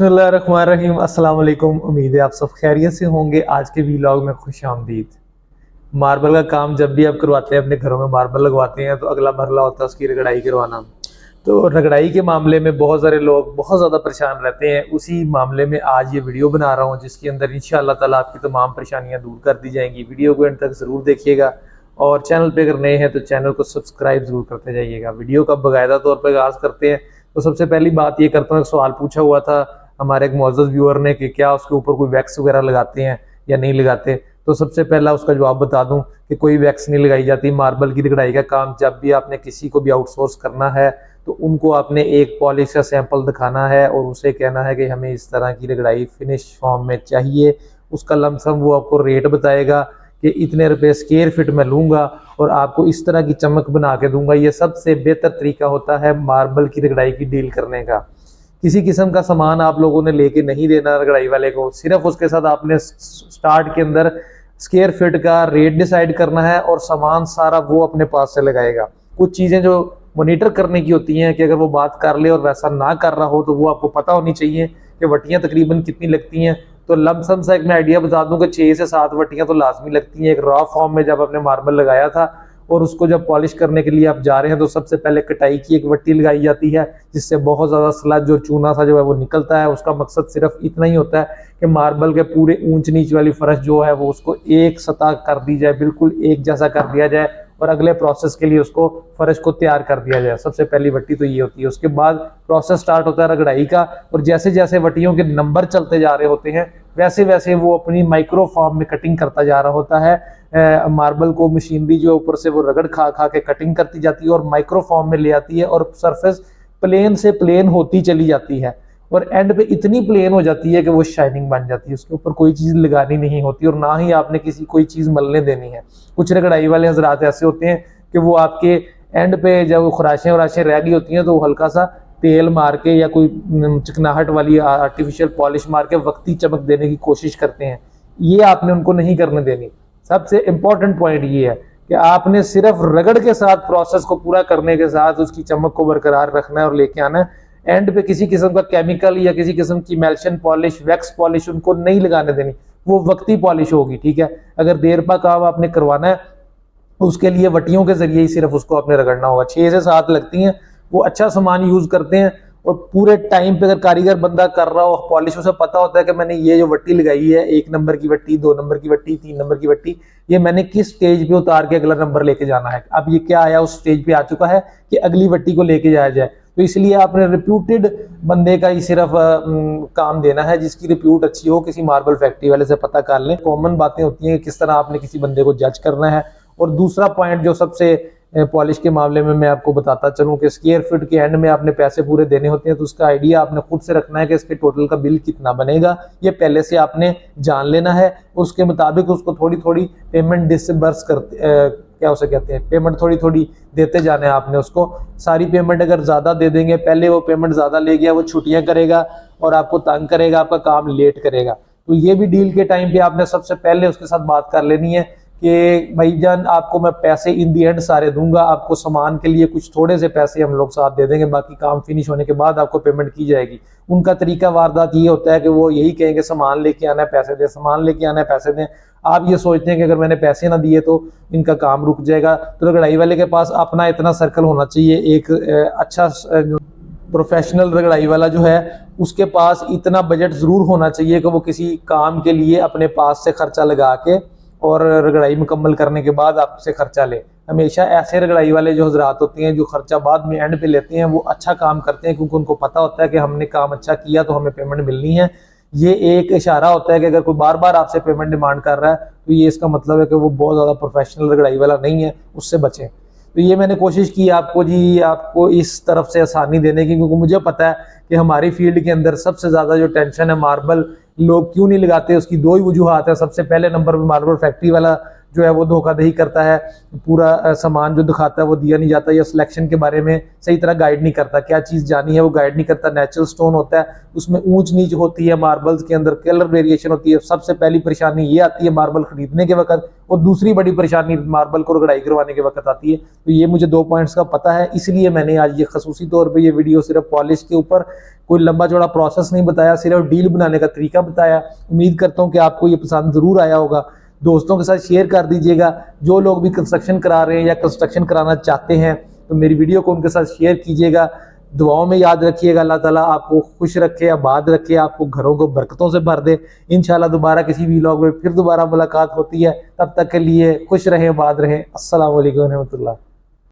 बिस्मिल्लाहिर्रहमानिर्रहीम। अस्सलाम वालेकुम। उम्मीद है आप सब खैरियत से होंगे। आज के व्लॉग में खुश आमदीद। मार्बल का काम जब भी आप करवाते हैं, अपने घरों में मार्बल लगवाते हैं, तो अगला मरला होता है उसकी रगड़ाई करवाना। तो रगड़ाई के मामले में बहुत सारे लोग बहुत ज़्यादा परेशान रहते हैं। उसी मामले में आज ये वीडियो बना रहा हूँ, जिसके अंदर इंशाअल्लाह ताला आपकी तमाम परेशानियाँ दूर कर दी जाएंगी। वीडियो को एंड तक ज़रूर देखिएगा और चैनल पे अगर नए हैं तो चैनल को सब्सक्राइब जरूर करते जाइएगा। वीडियो का बाकायदा तौर पर आगाज़ करते हैं। तो सबसे पहली बात ये करता हूँ, एक सवाल पूछा हुआ था हमारे एक मुअज़्ज़ज़ व्यूअर ने कि क्या उसके ऊपर कोई वैक्स वगैरह लगाते हैं या नहीं लगाते। तो सबसे पहला उसका जवाब बता दूं कि कोई वैक्स नहीं लगाई जाती। मार्बल की रगड़ाई का काम जब भी आपने किसी को भी आउटसोर्स करना है तो उनको आपने एक पॉलिश का सैंपल दिखाना है और उसे कहना है कि हमें इस तरह की रगड़ाई फिनिश फॉर्म में चाहिए। उसका लमसम वो आपको रेट बताएगा कि इतने रुपए स्क्वायर फीट में लूँगा और आपको इस तरह की चमक बना के दूंगा। ये सबसे बेहतर तरीका होता है मार्बल की रगड़ाई की डील करने का। किसी किस्म का सामान आप लोगों ने लेके नहीं देना रगड़ाई वाले को, सिर्फ उसके साथ आपने स्टार्ट के अंदर स्क्वायर फीट का रेट डिसाइड करना है और सामान सारा वो अपने पास से लगाएगा। कुछ चीज़ें जो मॉनिटर करने की होती हैं कि अगर वो बात कर ले और वैसा ना कर रहा हो तो वो आपको पता होनी चाहिए कि वटियाँ तकरीबन कितनी लगती हैं। तो लमसम सा एक मैं आइडिया बता दूं कि 6 से 7 वटियाँ तो लाजमी लगती हैं। एक रॉ फॉर्म में जब आपने मार्बल लगाया था और उसको जब पॉलिश करने के लिए आप जा रहे हैं तो सबसे पहले कटाई की एक वट्टी लगाई जाती है, जिससे बहुत ज़्यादा स्लज और चूना सा जो है वो निकलता है। उसका मकसद सिर्फ इतना ही होता है कि मार्बल के पूरे ऊंच नीच वाली फर्श जो है वो उसको एक सतह कर दी जाए, बिल्कुल एक जैसा कर दिया जाए और अगले प्रोसेस के लिए उसको फर्श को तैयार कर दिया जाए। सबसे पहली वट्टी तो ये होती है। उसके बाद प्रोसेस स्टार्ट होता है रगड़ाई का, और जैसे जैसे वट्टियों के नंबर चलते जा रहे होते हैं वैसे वैसे वो अपनी माइक्रो फॉर्म में कटिंग करता जा रहा होता है। मार्बल को मशीनरी जो ऊपर से वो रगड़ खा खा के कटिंग करती जाती है और माइक्रो फॉर्म में ले आती है और सरफेस प्लेन से प्लेन होती चली जाती है और एंड पे इतनी प्लेन हो जाती है कि वो शाइनिंग बन जाती है। उसके ऊपर कोई चीज़ लगानी नहीं होती और ना ही आपने किसी कोई चीज़ मलने देनी है। कुछ रगड़ाई वाले हजरात ऐसे होते हैं कि वो आपके एंड पे जब खराशें वराशें रह गई होती हैं तो हल्का सा तेल मार के या कोई चिकनाहट वाली आर्टिफिशियल पॉलिश मार के वक्ती चमक देने की कोशिश करते हैं। ये आपने उनको नहीं करने देनी। सबसे इंपॉर्टेंट पॉइंट ये है कि आपने सिर्फ रगड़ के साथ प्रोसेस को पूरा करने के साथ उसकी चमक को बरकरार रखना है और लेके आना है। एंड पे किसी किस्म का केमिकल या किसी किस्म की मेल्शन पॉलिश, वैक्स पॉलिश उनको नहीं लगाने देनी। वो वक्ती पॉलिश होगी, ठीक है। अगर देर पा काम आपने करवाना है उसके लिए वटियों के जरिए ही सिर्फ उसको आपने रगड़ना होगा। 6 से 7 लगती हैं। वो अच्छा सामान यूज करते हैं और पूरे टाइम पे अगर कारीगर बंदा कर रहा हो पॉलिश, उसे पता होता है कि मैंने ये जो वट्टी लगाई है 1 नंबर की वट्टी, 2 नंबर की वट्टी, 3 नंबर की वट्टी, ये मैंने किस स्टेज पे उतार के अगला नंबर लेके जाना है। अब ये क्या आया, उस स्टेज पे आ चुका है कि अगली वट्टी को लेके जाया जाए। तो इसलिए आपने रिप्यूटेड बंदे का ही सिर्फ काम देना है, जिसकी रिप्यूट अच्छी हो। किसी मार्बल फैक्ट्री वाले से पता कर लें। कॉमन बातें होती हैं किस तरह आपने किसी बंदे को जज करना है। और दूसरा पॉइंट जो सबसे पॉलिश के मामले में मैं आपको बताता चलूं कि स्क्वायर फीट के एंड में आपने पैसे पूरे देने होते हैं, तो उसका आइडिया आपने खुद से रखना है कि इसके टोटल का बिल कितना बनेगा। ये पहले से आपने जान लेना है। उसके मुताबिक उसको थोड़ी थोड़ी पेमेंट डिसबर्स करते क्या उसे कहते हैं, पेमेंट थोड़ी थोड़ी देते जाना है आपने उसको। सारी पेमेंट अगर ज़्यादा दे देंगे, पहले वो पेमेंट ज़्यादा ले गया, वो छुट्टियाँ करेगा और आपको तंग करेगा, आपका काम लेट करेगा। तो ये भी डील के टाइम पे आपने सबसे पहले उसके साथ बात कर लेनी है कि भाईजान आपको मैं पैसे इन दी एंड सारे दूंगा, आपको सामान के लिए कुछ थोड़े से पैसे हम लोग साथ दे देंगे, बाकी काम फिनिश होने के बाद आपको पेमेंट की जाएगी। उनका तरीका वारदात ये होता है कि वो यही कहेंगे सामान लेके आना है पैसे दें, सामान लेके आना है पैसे दें। आप ये सोचते हैं कि अगर मैंने पैसे ना दिए तो इनका काम रुक जाएगा। तो रगड़ाई वाले के पास अपना इतना सर्कल होना चाहिए। एक अच्छा प्रोफेशनल रगड़ाई वाला जो है उसके पास इतना बजट जरूर होना चाहिए कि वो किसी काम के लिए अपने पास से खर्चा लगा के और रगड़ाई मुकम्मल करने के बाद आपसे खर्चा ले। हमेशा ऐसे रगड़ाई वाले जो हजरात होते हैं जो खर्चा बाद में एंड पे लेते हैं, वो अच्छा काम करते हैं क्योंकि उनको पता होता है कि हमने काम अच्छा किया तो हमें पेमेंट मिलनी है। ये एक इशारा होता है कि अगर कोई बार बार आपसे पेमेंट डिमांड कर रहा है तो ये इसका मतलब है कि वो बहुत ज़्यादा प्रोफेशनल रगड़ाई वाला नहीं है, उससे बचें। तो ये मैंने कोशिश की आपको इस तरफ से आसानी देने की, क्योंकि मुझे पता है कि हमारी फील्ड के अंदर सबसे ज़्यादा जो टेंशन है मार्बल लोग क्यों नहीं लगाते, उसकी 2 ही वजूहात है। सबसे पहले नंबर पर मार्बल फैक्ट्री वाला जो है वो धोखाधड़ी करता है, पूरा सामान जो दिखाता है वो दिया नहीं जाता, या सिलेक्शन के बारे में सही तरह गाइड नहीं करता, क्या चीज़ जानी है वो गाइड नहीं करता। नेचुरल स्टोन होता है, उसमें ऊंच नीच होती है, मार्बल्स के अंदर कलर वेरिएशन होती है। सबसे पहली परेशानी ये आती है मार्बल खरीदने के वक्त, और दूसरी बड़ी परेशानी मार्बल को रगड़ाई करवाने के वक्त आती है। तो ये मुझे 2 पॉइंट्स का पता है, इसलिए मैंने आज ये खसूसी तौर पर ये वीडियो सिर्फ पॉलिश के ऊपर कोई लंबा चौड़ा प्रोसेस नहीं बताया, सिर्फ डील बनाने का तरीका बताया। उम्मीद करता हूँ कि आपको ये पसंद ज़रूर आया होगा। दोस्तों के साथ शेयर कर दीजिएगा। जो लोग भी कंस्ट्रक्शन करा रहे हैं या कंस्ट्रक्शन कराना चाहते हैं तो मेरी वीडियो को उनके साथ शेयर कीजिएगा। दुआओं में याद रखिएगा। अल्लाह ताला आपको खुश रखे, आबाद रखे, आपको घरों को बरकतों से भर दे। इंशाल्लाह दोबारा किसी व्लॉग में फिर दोबारा मुलाकात होती है। तब तक के लिए खुश रहें, आबाद रहें। अस्सलाम वालेकुम रहमतुल्लाह।